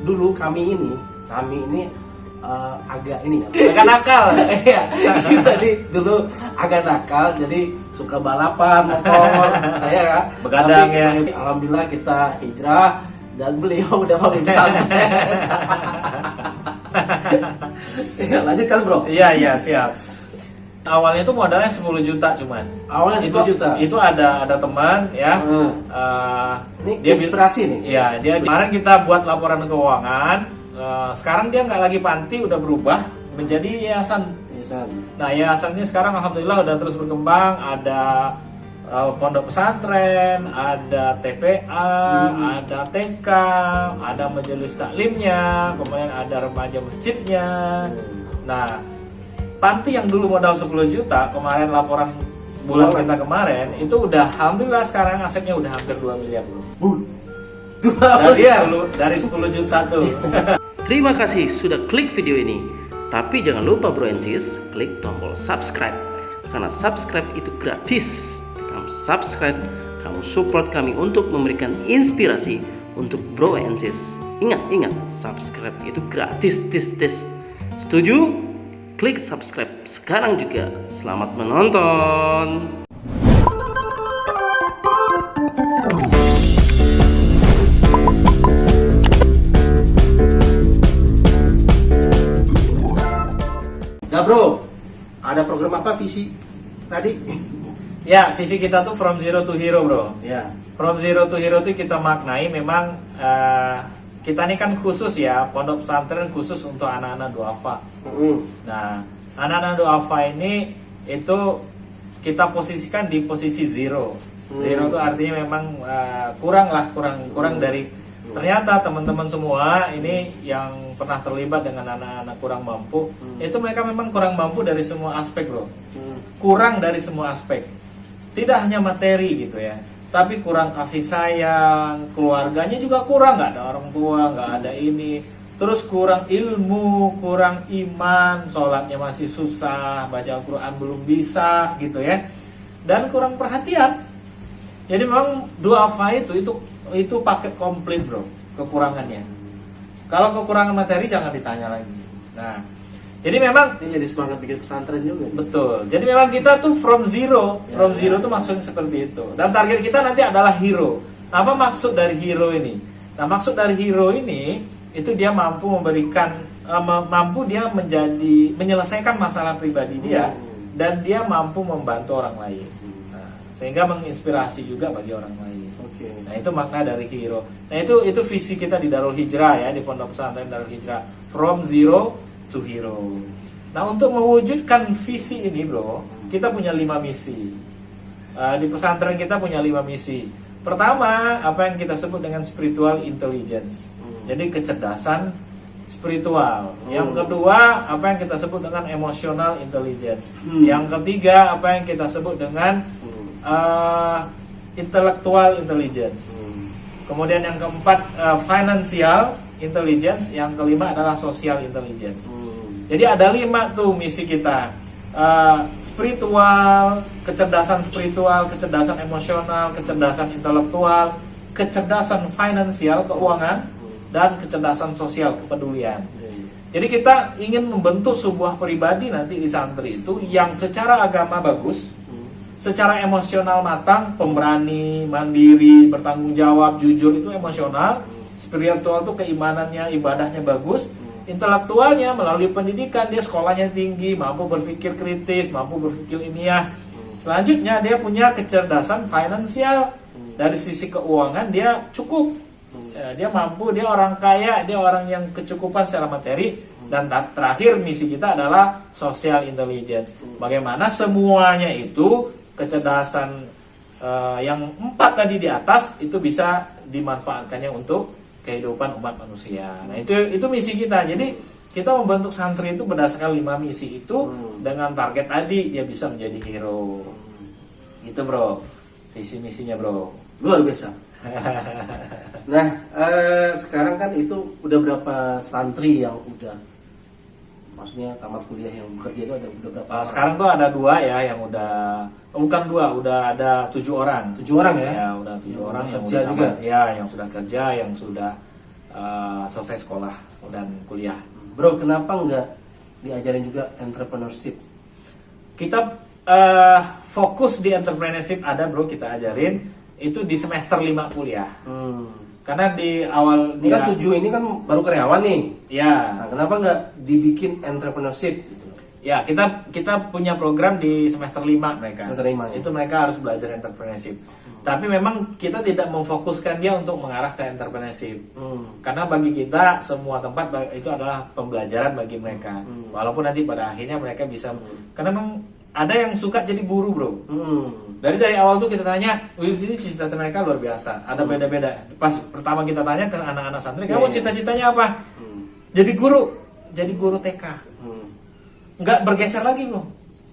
Dulu kami ini agak ini ya, agak nakal. Iya, jadi dulu agak nakal, jadi suka balapan motor, ya. Begadang ya. Alhamdulillah kita hijrah dan beliau udah mau pesantren. Ya, lanjutkan bro. Iya siap. Awalnya itu modalnya 10 juta cuman. Awalnya 10 juta. Itu ada teman ya. Ini Dia inspirasi nih. Iya, dia kemarin kita buat laporan keuangan. Sekarang dia nggak lagi panti, udah berubah menjadi yayasan. Nah, yayasannya sekarang alhamdulillah udah terus berkembang. Ada pondok pesantren, ada TPA, ada TK, ada majelis taklimnya, kemudian ada remaja masjidnya. Nah, panti yang dulu modal 10 juta, kemarin laporan bulan kita kemarin, itu udah alhamdulillah sekarang asetnya udah hampir 2 miliar bro. Dari 10 juta tuh. Terima kasih sudah klik video ini. Tapi jangan lupa bro and sis, klik tombol subscribe. Karena subscribe itu gratis. Kamu subscribe, kamu support kami untuk memberikan inspirasi untuk bro and sis. Ingat, subscribe itu gratis. Setuju? Klik subscribe sekarang juga. Selamat menonton. Nah bro, ada program apa visi tadi? Ya, visi kita tuh from zero to hero bro. Ya. From zero to hero itu kita maknai memang kita ini kan khusus ya, pondok pesantren khusus untuk anak-anak duafa. Nah, anak-anak duafa ini itu kita posisikan di posisi zero. Zero itu artinya memang kurang dari. Ternyata teman-teman semua ini yang pernah terlibat dengan anak-anak kurang mampu, itu mereka memang kurang mampu dari semua aspek loh. Kurang dari semua aspek. Tidak hanya materi gitu ya, tapi kurang kasih sayang, keluarganya juga kurang, nggak ada orang tua, nggak ada ini. Terus kurang ilmu, kurang iman, sholatnya masih susah, baca Al-Quran belum bisa gitu ya. Dan kurang perhatian. Jadi memang duafa itu paket komplit bro, kekurangannya. Kalau kekurangan materi jangan ditanya lagi. Nah, jadi memang ini jadi semangat bikin pesantren juga. Betul. Jadi memang kita tuh from zero tuh maksudnya seperti itu. Dan target kita nanti adalah hero. Apa maksud dari hero ini? Nah, maksud dari hero ini itu dia mampu memberikan, mampu dia menyelesaikan masalah pribadi dia dan dia mampu membantu orang lain. Nah, sehingga menginspirasi juga bagi orang lain. Nah, itu makna dari hero. Nah, itu visi kita di Darul Hijrah ya, di Pondok Pesantren Darul Hijrah, from zero to hero. Nah, untuk mewujudkan visi ini bro, kita punya 5 misi. Di pesantren kita punya 5 misi. Pertama, apa yang kita sebut dengan spiritual intelligence. Jadi kecerdasan spiritual. Yang kedua, apa yang kita sebut dengan emotional intelligence. Yang ketiga, apa yang kita sebut dengan intellectual intelligence. Kemudian yang keempat financial intelligence, yang kelima adalah social intelligence. Jadi ada 5 tuh misi kita. Spiritual, kecerdasan spiritual, kecerdasan emosional, kecerdasan intelektual, kecerdasan finansial, keuangan, dan kecerdasan sosial, kepedulian. Jadi kita ingin membentuk sebuah pribadi nanti di santri itu yang secara agama bagus, secara emosional matang, pemberani, mandiri, bertanggung jawab, jujur, itu emosional. Spiritual itu keimanannya, ibadahnya bagus. Intelektualnya melalui pendidikan, dia sekolahnya tinggi, mampu berpikir kritis, mampu berpikir ilmiah. Selanjutnya dia punya kecerdasan finansial. Dari sisi keuangan dia cukup. Dia mampu, dia orang kaya, dia orang yang kecukupan secara materi. Dan terakhir misi kita adalah social intelligence. Bagaimana semuanya itu kecerdasan yang 4 tadi di atas itu bisa dimanfaatkannya untuk kehidupan umat manusia. Nah, itu misi kita. Jadi kita membentuk santri itu berdasarkan 5 misi itu dengan target tadi dia bisa menjadi hero. Itu bro, visi misinya bro. Luar biasa. Nah, sekarang kan itu udah berapa santri yang udah, maksudnya tamat kuliah yang bekerja itu udah berapa? Sekarang tuh ada 2 ya yang udah, bukan 2, udah ada 7 orang. 7 orang ya? Ya udah 7 orang yang kerja udah juga. Ya, yang sudah kerja, yang sudah selesai sekolah dan kuliah. Bro, kenapa nggak diajarin juga entrepreneurship? Kita fokus di entrepreneurship ada bro, kita ajarin itu di semester 5 kuliah. Karena di awal Ini kan 7 ini kan baru karyawan nih. ya Nah, kenapa nggak dibikin entrepreneurship gitu? ya kita punya program di semester 5 mereka. Semester 5, ya. Itu mereka harus belajar entrepreneurship. Tapi memang kita tidak memfokuskan dia untuk mengarah ke entrepreneurship. Karena bagi kita semua tempat itu adalah pembelajaran bagi mereka. Walaupun nanti pada akhirnya mereka bisa karena memang ada yang suka jadi guru, bro. Dari awal tuh kita tanya, ini cita-cita mereka luar biasa. Ada beda-beda. Pas pertama kita tanya ke anak-anak santri, kamu cita-citanya apa? Jadi guru TK. Nggak bergeser lagi, bro.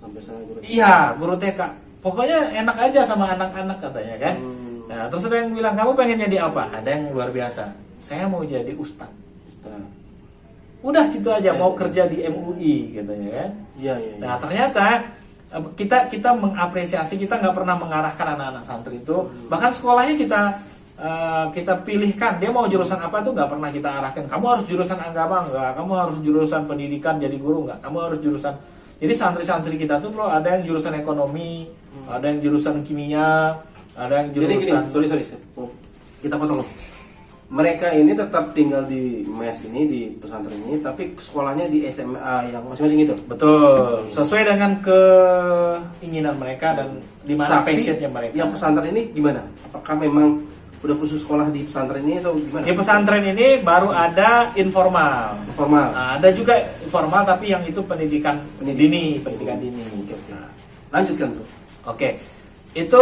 Sampai sana guru. Iya, guru TK. Pokoknya enak aja sama anak-anak katanya kan. Nah, terus ada yang bilang, kamu pengen jadi apa? Ada yang luar biasa. Saya mau jadi ustaz. Udah gitu aja, mau kerja di MUI katanya kan. Iya. Nah, ternyata kita mengapresiasi, kita nggak pernah mengarahkan anak-anak santri itu. Bahkan sekolahnya kita pilihkan dia mau jurusan apa tuh nggak pernah kita arahkan. Kamu harus jurusan agama enggak, kamu harus jurusan pendidikan jadi guru enggak, kamu harus jurusan. Jadi santri-santri kita tuh bro ada yang jurusan ekonomi, ada yang jurusan kimia, ada yang Jadi jurusan. gini, sorry, kita potong. Mereka ini tetap tinggal di mes ini, di pesantren ini, tapi sekolahnya di SMA yang masing-masing itu. Betul, sesuai dengan keinginan mereka dan di mana Tapi passionnya mereka. yang pesantren ini gimana? Apakah memang udah khusus sekolah di pesantren ini atau gimana? Di pesantren ini baru ada informal. Formal. Nah, ada juga informal tapi yang itu pendidikan dini. Nah, Lanjutkan tuh. Oke, itu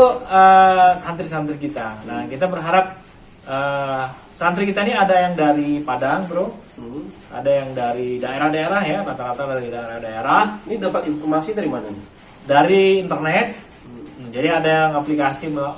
santri-santri kita. Nah, kita berharap santri kita ini ada yang dari Padang, bro, ada yang dari daerah-daerah ya, rata-rata dari daerah-daerah. Ini dapat informasi dari mana nih? Dari internet. Jadi ada yang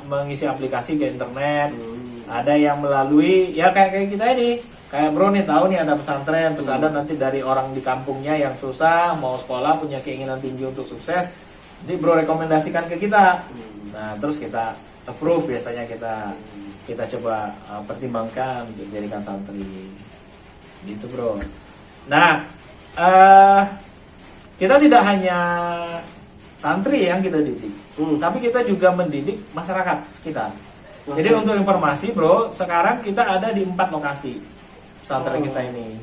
mengisi aplikasi ke internet, ada yang melalui ya kayak kita ini. Kayak bro nih tahu nih ada pesantren, terus ada nanti dari orang di kampungnya yang susah mau sekolah punya keinginan tinggi untuk sukses, nanti bro rekomendasikan ke kita. Nah terus kita approve, biasanya kita coba pertimbangkan untuk jadikan santri, gitu bro. Nah kita tidak hanya santri yang kita didik, tapi kita juga mendidik masyarakat sekitar. Jadi untuk informasi bro, sekarang kita ada di 4 lokasi pesantren kita ini.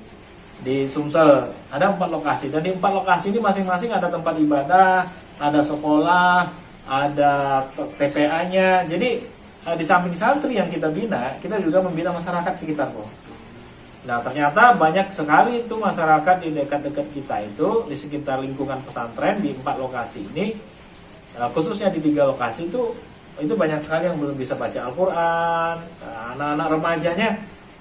Di Sumsel ada 4 lokasi, dan di 4 lokasi ini masing-masing ada tempat ibadah, ada sekolah, ada TPA-nya. Jadi di samping santri yang kita bina, kita juga membina masyarakat sekitar bro. Nah ternyata banyak sekali itu masyarakat di dekat-dekat kita itu, di sekitar lingkungan pesantren di 4 lokasi ini, khususnya di 3 lokasi itu banyak sekali yang belum bisa baca Al-Quran. Anak-anak remajanya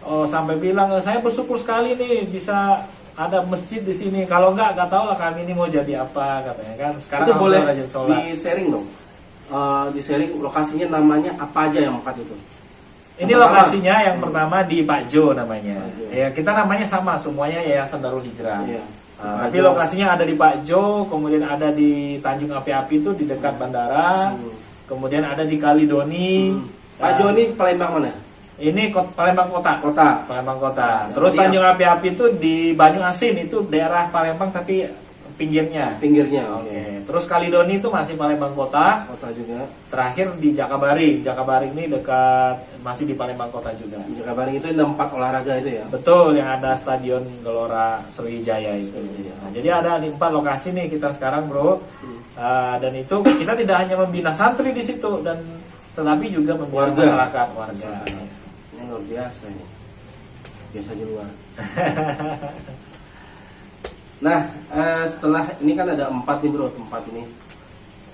sampai bilang, saya bersyukur sekali nih bisa ada masjid di sini. Kalau nggak tahu lah kami ini mau jadi apa katanya kan. Sekarang itu boleh rajin sholat. di-sharing dong. Di-sharing lokasinya, namanya apa aja yang 4 itu? Ini lokasinya yang pertama di Pak Jo namanya. Ya kita namanya sama semuanya Yayasan Darul Hijrah. Iya. Tapi lokasinya ada di Pak Jo, kemudian ada di Tanjung Api-Api itu di dekat bandara. Kemudian ada di Kalidoni. Pak Jo ini Palembang mana? Ini Palembang Kota. Palembang Kota. Ya, Terus jadi Tanjung Api-Api itu di Banyu Asin, itu daerah Palembang tapi pinggirnya. Oke. Terus Kalidoni itu masih Palembang Kota. Kota juga. Terakhir di Jakabaring. Jakabaring ini dekat masih di Palembang Kota juga. Di Jakabaring itu ada 4 olahraga itu ya. Betul, yang ada Stadion Gelora Sriwijaya itu. Nah, jadi ada di 4 lokasi nih kita sekarang, bro. Dan itu kita tidak hanya membina santri di situ, dan tetapi juga membina masyarakat, warga. Ini luar biasa ini. Biasa di luar. Nah, setelah ini kan ada 4 nih bro, tempat ini.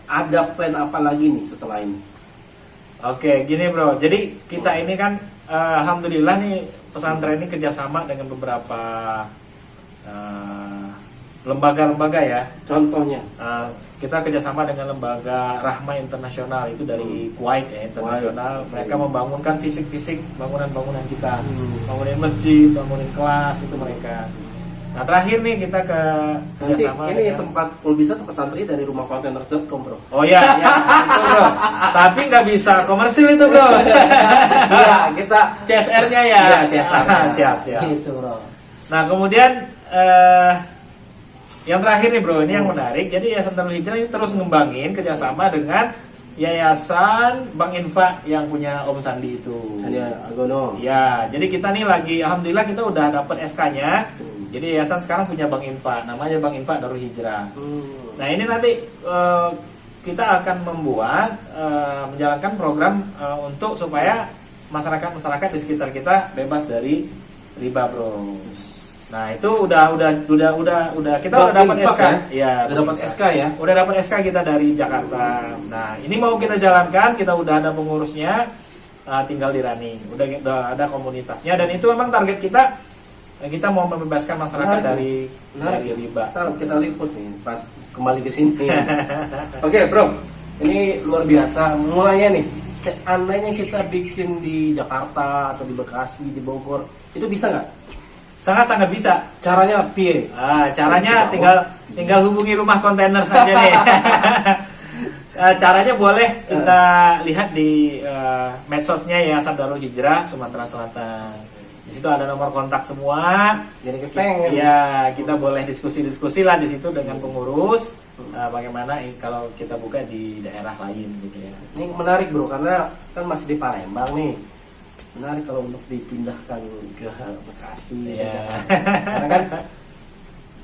Ada plan apa lagi nih setelah ini? Oke, gini bro. Jadi kita ini kan, alhamdulillah nih pesantren ini kerjasama dengan beberapa lembaga-lembaga ya. Contohnya? Kita kerjasama dengan lembaga Rahma Internasional, itu dari Kuwait ya, internasional. Mereka membangunkan fisik-fisik bangunan-bangunan kita, bangunin masjid, bangunin kelas, itu mereka. Nah terakhir nih kita ke Nanti kerjasama ini dengan- tempat, kalau bisa tempat santri dari rumah containers.com bro. Oh ya, ya itu bro. Tapi nggak bisa komersil itu bro. Iya, kita CSR-nya ya. Iya, CSR. Siap, siap. Gitu bro. Nah kemudian yang terakhir nih bro, ini yang menarik. Jadi Yayasan Darul Hijrah ini terus ngembangin kerjasama dengan Yayasan Bank Infak yang punya Om Sandi itu. Sandi Agono. Ya, jadi kita nih lagi, alhamdulillah kita udah dapat SK-nya. Jadi Yayasan sekarang punya Bank Infak, namanya Bank Infak Darul Hijrah. Nah ini nanti kita akan membuat menjalankan program untuk supaya masyarakat di sekitar kita bebas dari riba bro. Nah itu udah kita udah dapat SK ya? Udah dapat SK ya? Udah dapat SK kita dari Jakarta. Nah ini mau kita jalankan, kita udah ada pengurusnya, tinggal di running. Udah ada komunitasnya dan itu memang target kita mau membebaskan masyarakat dari riba. Kita liput nih pas kembali ke sini. Oke bro, ini luar biasa. Mulanya nih, seandainya kita bikin di Jakarta atau di Bekasi, di Bogor, itu bisa nggak? Sangat bisa. Caranya piye? Caranya tinggal hubungi rumah kontainer saja nih. Caranya boleh kita lihat di medsosnya Yayasan Darul Hijrah Sumatera Selatan. Di situ ada nomor kontak semua. Jadi kepengen. Ya, kita boleh diskusi-diskusi lah di situ dengan pengurus. Bagaimana kalau kita buka di daerah lain gitu ya. Ini menarik bro, karena kan masih di Palembang nih. Menarik kalau untuk dipindahkan ke Bekasi, ke Jakarta. Karena kan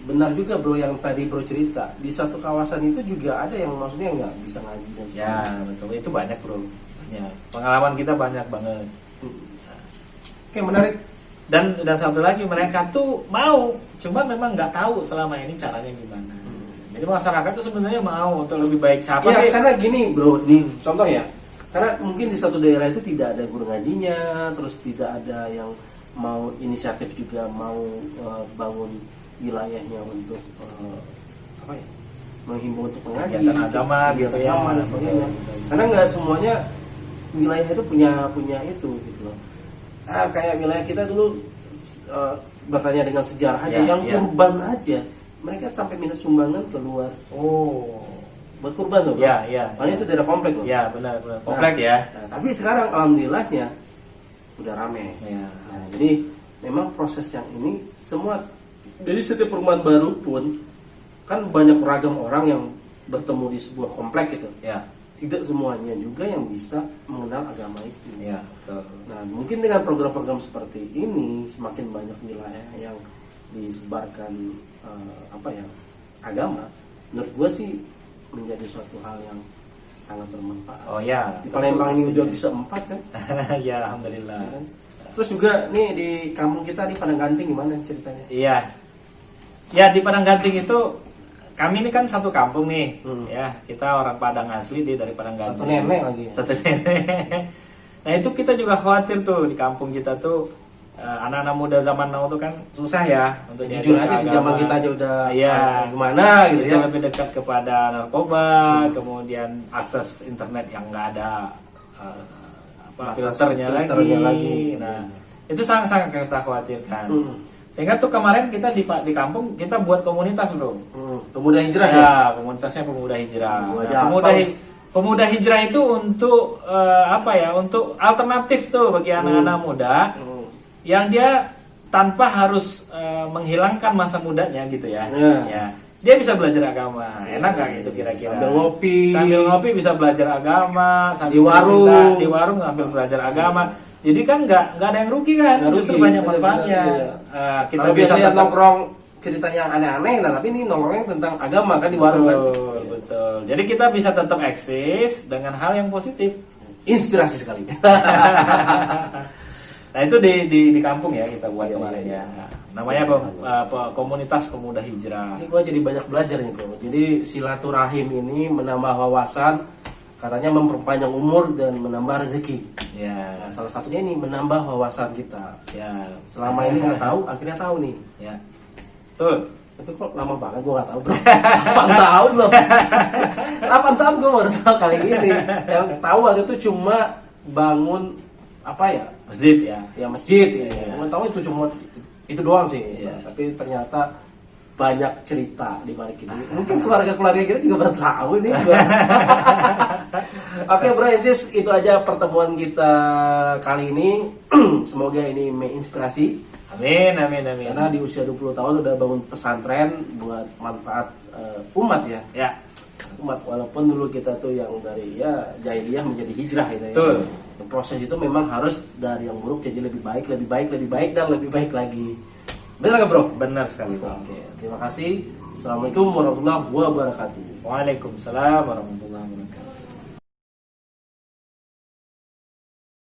benar juga bro yang tadi bro cerita, di satu kawasan itu juga ada yang maksudnya nggak bisa ngaji dan sebagainya. Ya, betul. Itu banyak bro. Banyak. Pengalaman kita banyak banget. Oke, menarik. Dan satu lagi, mereka tuh mau, cuma memang nggak tahu selama ini caranya gimana. Jadi masyarakat tuh sebenarnya mau untuk lebih baik siapa Iya, sih? karena gini bro, nih contoh ya. Karena mungkin di satu daerah itu tidak ada guru ngajinya, terus tidak ada yang mau inisiatif juga mau bangun wilayahnya untuk apa ya, menghimbau untuk mengaji, Kegiatan agama gitu ya. agama dan sebagainya. Karena nggak semuanya wilayah itu punya itu gitu loh. Kayak wilayah kita dulu bertanya dengan sejarah aja, yang kurban aja, mereka sampai minta sumbangan keluar. Buat kurban loh. Ya. Padahal itu daerah komplek loh. Ya, benar. Komplek ya. Nah, tapi sekarang alhamdulillahnya udah rame. Ya. Nah, jadi memang proses yang ini semua, jadi setiap perumahan baru pun kan banyak beragam orang yang bertemu di sebuah komplek gitu. Ya. Tidak semuanya juga yang bisa mengenal agama itu. Ya, betul. Nah, mungkin dengan program-program seperti ini semakin banyak wilayah yang disebarkan agama. Menurut gua sih menjadi suatu hal yang sangat bermanfaat. Oh ya. Di Palembang ini udah bisa 4 kan? Ya, alhamdulillah. Ya kan? Terus juga nih di kampung kita di Padang Ganting gimana ceritanya? Iya. Ya, di Padang Ganting itu kami ini kan satu kampung nih. Ya, kita orang Padang asli dari Padang Ganting. Satu nenek lagi ya? Satu nenek. Nah, itu kita juga khawatir tuh di kampung kita tuh anak-anak muda zaman now tuh kan susah ya untuk Jujur aja di zaman kita aja udah gimana gitu kita ya. lebih dekat kepada narkoba, kemudian akses internet yang nggak ada filternya lagi. Nah, itu sangat kita khawatirkan. Sehingga tuh kemarin kita di kampung kita buat komunitas bro. Pemuda hijrah ya? Ya, komunitasnya pemuda hijrah. Pemuda hijrah itu untuk untuk alternatif tuh bagi anak-anak muda yang dia tanpa harus menghilangkan masa mudanya gitu ya. Ya. Dia bisa belajar agama. Enak nggak gitu kira-kira? Sambil ngopi bisa belajar agama, sambil di warung sambil belajar agama. Jadi kan nggak ada yang rugi kan? Justru banyak manfaatnya. Kita biasanya nongkrong ceritanya aneh-aneh, nah tapi ini nongkrongnya tentang agama kan di warung kan? Betul. Jadi kita bisa tetap eksis dengan hal yang positif. Inspirasi sekali. Nah itu di kampung ya kita buat kemarin ya. Namanya komunitas pemuda hijrah. Ini gua jadi banyak belajar nih bro. Jadi silaturahim ini menambah wawasan, katanya memperpanjang umur dan menambah rezeki. Ya. Nah, salah satunya ini menambah wawasan kita. Ya. Selama ini nggak tahu, akhirnya tahu nih. Ya. Betul. Itu kok lama banget gue nggak tahu bro. 8 tahun loh. 8 tahun gue baru tahu kali ini. Yang tahu waktu itu cuma bangun masjid ya. Ya masjid. Ya. Gue tahu itu cuma itu doang sih. Iya. Tapi ternyata banyak cerita di balik ini. Mungkin keluarga-keluarga kita juga baru tahu nih. Oke bro and sis, itu aja pertemuan kita kali ini. Semoga ini menginspirasi. Amin, amin, amin. Karena di usia 20 tahun udah bangun pesantren buat manfaat umat ya. Ya. Umat, walaupun dulu kita tuh yang dari ya jahiliyah menjadi hijrah gitu ya. Betul. Proses itu memang harus dari yang buruk jadi lebih baik, lebih baik, lebih baik dan lebih baik lagi. Benar nggak bro? Benar sekali. Oke, terima kasih. Assalamualaikum warahmatullahi wabarakatuh. Waalaikumsalam warahmatullahi wabarakatuh.